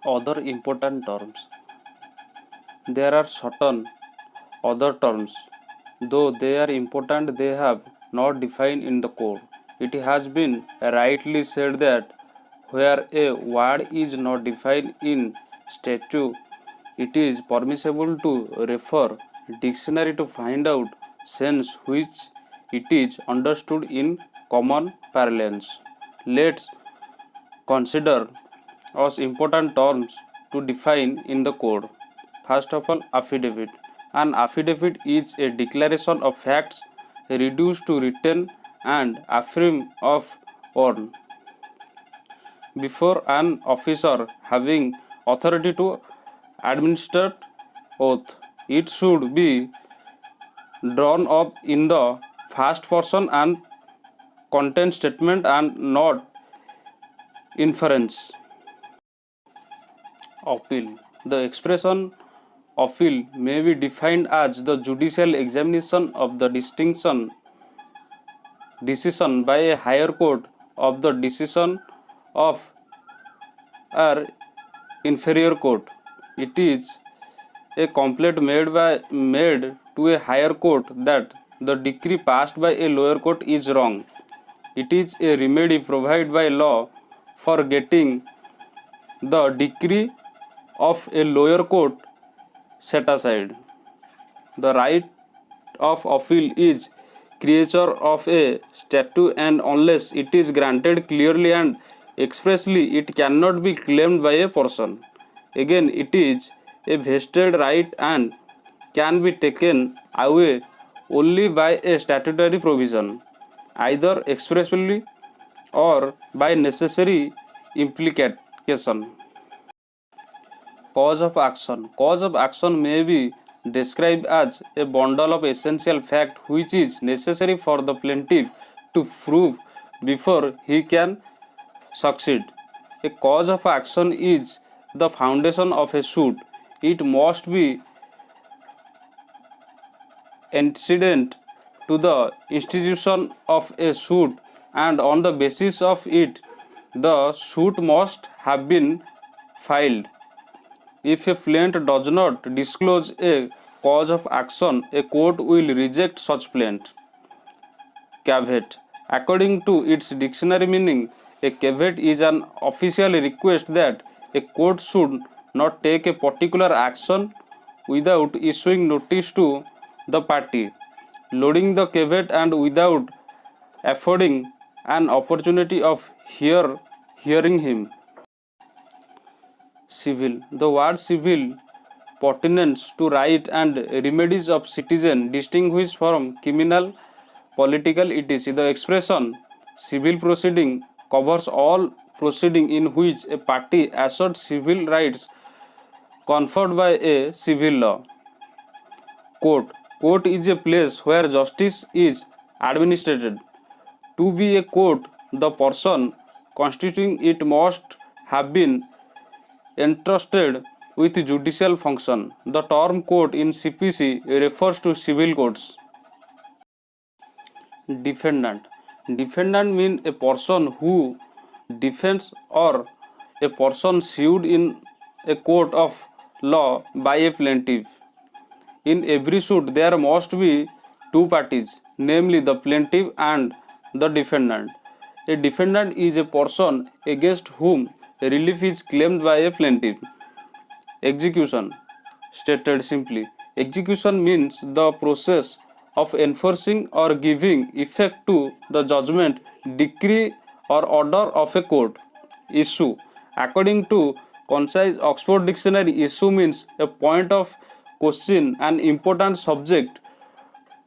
Other important terms. There are certain other terms, though they are important, they have not defined in the code. It has been rightly said that where a word is not defined in statute, it is permissible to refer dictionary to find out sense which it is understood in common parlance. Let's consider as important terms to define in the code. First of all, affidavit. An affidavit is a declaration of facts reduced to written and affirm of own before an officer having authority to administer oath. It should be drawn up in the first person and contain statement and not inference. Appeal. The expression appeal may be defined as the judicial examination of the decision by a higher court of the decision of an inferior court. It is a complaint made to a higher court that the decree passed by a lower court is wrong. It is a remedy provided by law for getting the decree of a lower court set aside. The right of appeal is creature of a statute, and unless it is granted clearly and expressly, it cannot be claimed by a person. Again, it is a vested right and can be taken away only by a statutory provision, either expressly or by necessary implication. Cause of action. Cause of action may be described as a bundle of essential fact which is necessary for the plaintiff to prove before he can succeed. A cause of action is the foundation of a suit. It must be antecedent to the institution of a suit, and on the basis of it, the suit must have been filed. If a plaintiff does not disclose a cause of action, a court will reject such plaint. Caveat. According to its dictionary meaning, a caveat is an official request that a court should not take a particular action without issuing notice to the party, loading the caveat and without affording an opportunity of hearing him. Civil. The word civil pertains to right and remedies of citizen distinguished from criminal, political, etc. The expression civil proceeding covers all proceeding in which a party asserts civil rights conferred by a civil law. Court. Court is a place where justice is administered. To be a court, the person constituting it must have been entrusted with judicial function. The term court in CPC refers to civil courts. Defendant. Defendant means a person who defends or a person sued in a court of law by a plaintiff. In every suit, there must be two parties, namely the plaintiff and the defendant. A defendant is a person against whom relief is claimed by a plaintiff. Execution. Stated simply, execution means the process of enforcing or giving effect to the judgment, decree, or order of a court. Issue. According to Concise Oxford Dictionary, issue means a point of question, an important subject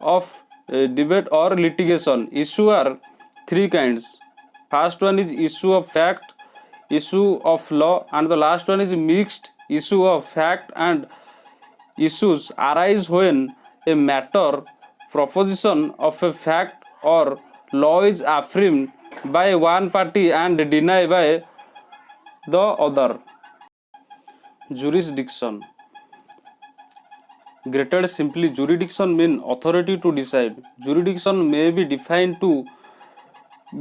of debate or litigation. Issue are three kinds. First one is issue of fact, issue of law, and the last one is mixed issue of fact and issues arise when a matter, proposition of a fact or law is affirmed by one party and denied by the other. Jurisdiction. Graded simply, jurisdiction means authority to decide. Jurisdiction may be defined to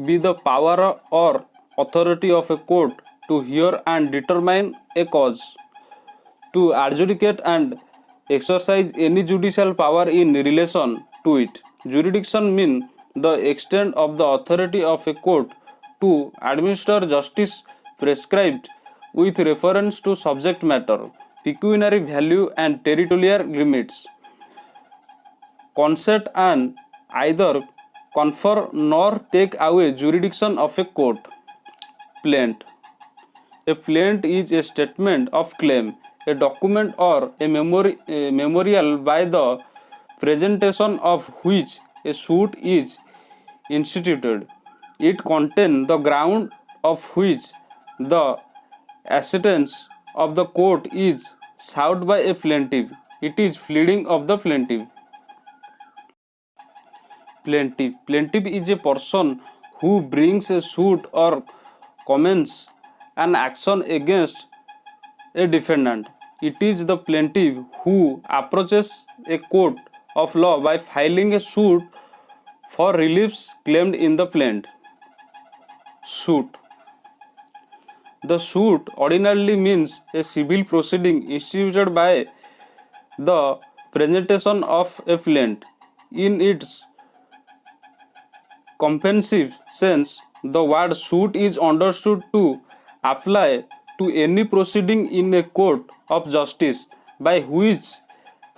be the power or authority of a court to hear and determine a cause, to adjudicate and exercise any judicial power in relation to it. Jurisdiction means the extent of the authority of a court to administer justice prescribed with reference to subject matter, pecuniary value, and territorial limits. Concede and either confer nor take away jurisdiction of a court. Plaint. A plaint is a statement of claim, a document or a memorial by the presentation of which a suit is instituted. It contains the ground of which the assistance of the court is sought by a plaintiff. It is pleading of the plaintiff. Plaintiff. Plaintiff is a person who brings a suit or commences an action against a defendant. It is the plaintiff who approaches a court of law by filing a suit for reliefs claimed in the plaint. Suit. The suit ordinarily means a civil proceeding instituted by the presentation of a plaint. In its comprehensive sense, the word suit is understood to apply to any proceeding in a court of justice by which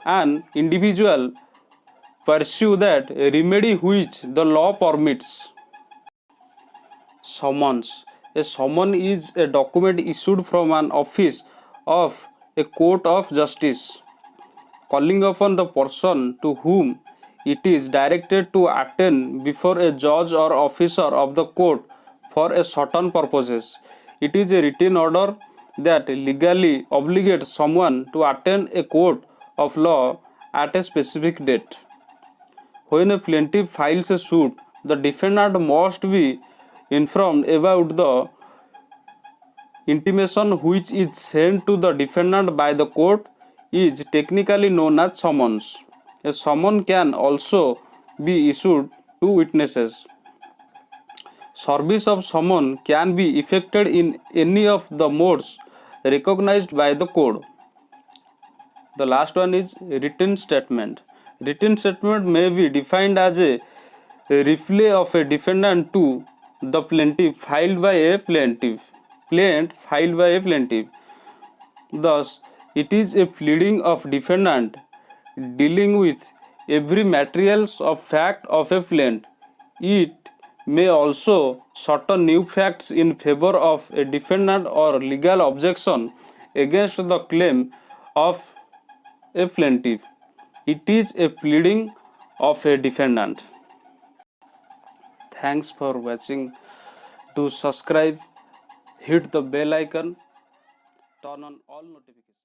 an individual pursue that remedy which the law permits. Summons. A summons is a document issued from an office of a court of justice, calling upon the person to whom it is directed to attend before a judge or officer of the court for a certain purposes. It is a written order that legally obligates someone to attend a court of law at a specific date. When a plaintiff files a suit, the defendant must be informed about the intimation which is sent to the defendant by the court is technically known as summons. A summons can also be issued to witnesses. Service of summons can be effected in any of the modes recognized by the code. The last one is written statement. Written statement may be defined as a reply of a defendant to the plaintiff filed by a plaintiff. Thus, it is a pleading of defendant dealing with every materials of fact of a plaint. It may also certain new facts in favor of a defendant or legal objection against the claim of a plaintiff. It is a pleading of a defendant. Thanks for watching. Do subscribe, hit the bell icon, turn on all notifications.